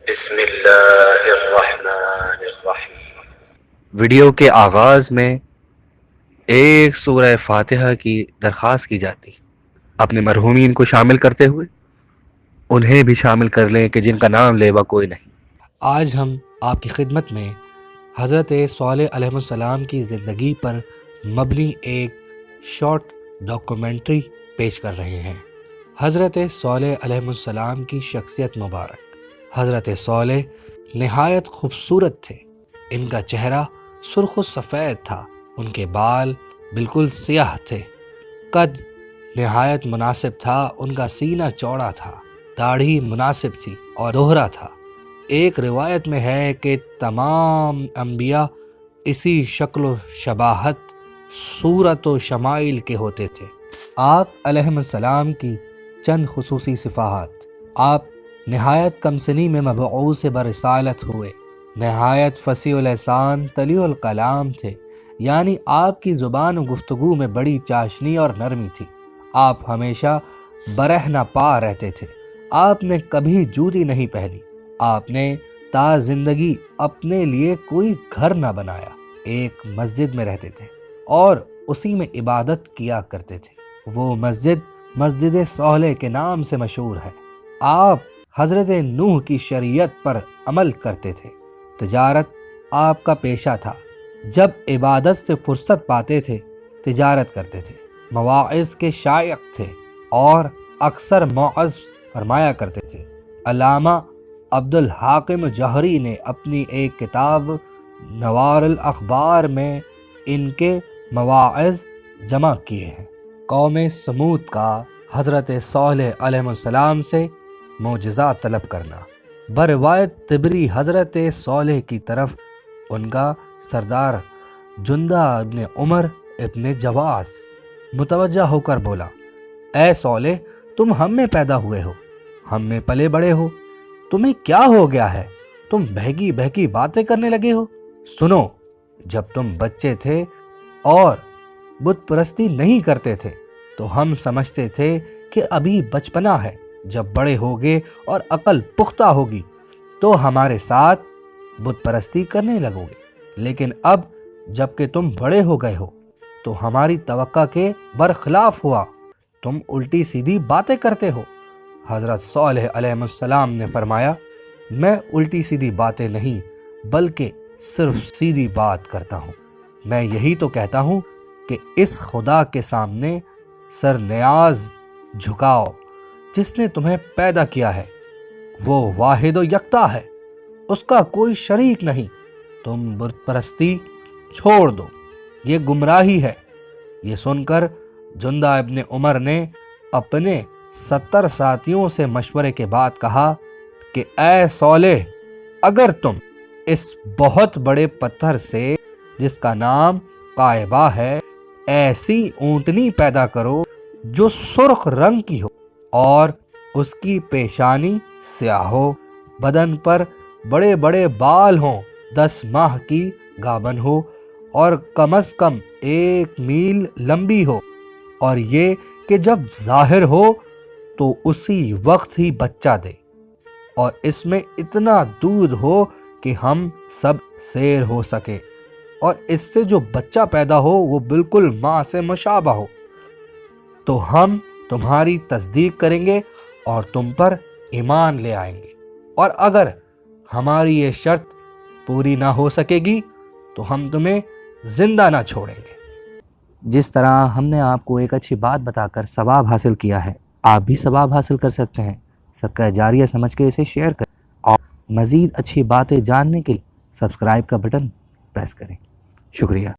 بسم اللہ الرحمن الرحیم۔ ویڈیو کے آغاز میں ایک سورہ فاتحہ کی درخواست کی جاتی، اپنے مرحومین کو شامل کرتے ہوئے انہیں بھی شامل کر لیں کہ جن کا نام لیوا کوئی نہیں۔ آج ہم آپ کی خدمت میں حضرت صالح علیہ السلام کی زندگی پر مبنی ایک شارٹ ڈاکومنٹری پیش کر رہے ہیں۔ حضرت صالح علیہ السلام کی شخصیت مبارک۔ حضرت صالح نہایت خوبصورت تھے۔ ان کا چہرہ سرخ و سفید تھا، ان کے بال بالکل سیاہ تھے، قد نہایت مناسب تھا، ان کا سینہ چوڑا تھا، داڑھی مناسب تھی اور دوہرا تھا۔ ایک روایت میں ہے کہ تمام انبیاء اسی شکل و شباہت، صورت و شمائل کے ہوتے تھے۔ آپ علیہ السلام کی چند خصوصی صفات: آپ نہایت کم سنی میں مبعوث برسالت ہوئے، نہایت فصیح اللسان طلیع الکلام تھے، یعنی آپ کی زبان و گفتگو میں بڑی چاشنی اور نرمی تھی۔ آپ ہمیشہ برہنہ پا رہتے تھے، آپ نے کبھی جوتی نہیں پہنی، آپ نے تا زندگی اپنے لیے کوئی گھر نہ بنایا، ایک مسجد میں رہتے تھے اور اسی میں عبادت کیا کرتے تھے۔ وہ مسجد صالح کے نام سے مشہور ہے۔ آپ حضرت نوح کی شریعت پر عمل کرتے تھے۔ تجارت آپ کا پیشہ تھا، جب عبادت سے فرصت پاتے تھے تجارت کرتے تھے۔ مواعظ کے شائق تھے اور اکثر موعظ فرمایا کرتے تھے۔ علامہ عبدالحاکم جوہری نے اپنی ایک کتاب نوار الاخبار میں ان کے مواعظ جمع کیے ہیں۔ قوم سمود کا حضرت صالح علیہ السلام سے معجزات طلب کرنا۔ بروایت طبری حضرت صالح کی طرف ان کا سردار جندہ ابن عمر ابن جواس متوجہ ہو کر بولا، اے صالح، تم ہم میں پیدا ہوئے ہو، ہم میں پلے بڑے ہو، تمہیں کیا ہو گیا ہے؟ تم بہکی بہکی باتیں کرنے لگے ہو۔ سنو، جب تم بچے تھے اور بت پرستی نہیں کرتے تھے تو ہم سمجھتے تھے کہ ابھی بچپنا ہے، جب بڑے ہوگے اور عقل پختہ ہوگی تو ہمارے ساتھ بت پرستی کرنے لگو گے، لیکن اب جب کہ تم بڑے ہو گئے ہو تو ہماری توقع کے برخلاف ہوا، تم الٹی سیدھی باتیں کرتے ہو۔ حضرت صالح علیہ السلام نے فرمایا، میں الٹی سیدھی باتیں نہیں بلکہ صرف سیدھی بات کرتا ہوں۔ میں یہی تو کہتا ہوں کہ اس خدا کے سامنے سر نیاز جھکاؤ جس نے تمہیں پیدا کیا ہے، وہ واحد و یکتا ہے، اس کا کوئی شریک نہیں۔ تم بت پرستی چھوڑ دو، یہ گمراہی ہے۔ یہ سن کر جندہ ابن عمر نے اپنے 70 ساتھیوں سے مشورے کے بعد کہا کہ اے صالح، اگر تم اس بہت بڑے پتھر سے جس کا نام قائبہ ہے ایسی اونٹنی پیدا کرو جو سرخ رنگ کی ہو اور اس کی پیشانی سیاہ ہو، بدن پر بڑے بڑے بال ہوں، 10 ماہ کی گابن ہو اور کم از کم 1 میل لمبی ہو، اور یہ کہ جب ظاہر ہو تو اسی وقت ہی بچہ دے، اور اس میں اتنا دودھ ہو کہ ہم سب سیر ہو سکے، اور اس سے جو بچہ پیدا ہو وہ بالکل ماں سے مشابہ ہو، تو ہم تمہاری تصدیق کریں گے اور تم پر ایمان لے آئیں گے، اور اگر ہماری یہ شرط پوری نہ ہو سکے گی تو ہم تمہیں زندہ نہ چھوڑیں گے۔ جس طرح ہم نے آپ کو ایک اچھی بات بتا کر ثواب حاصل کیا ہے، آپ بھی ثواب حاصل کر سکتے ہیں۔ صدقہ جاریہ سمجھ کے اسے شیئر کریں اور مزید اچھی باتیں جاننے کے لیے سبسکرائب کا بٹن پریس کریں۔ شکریہ۔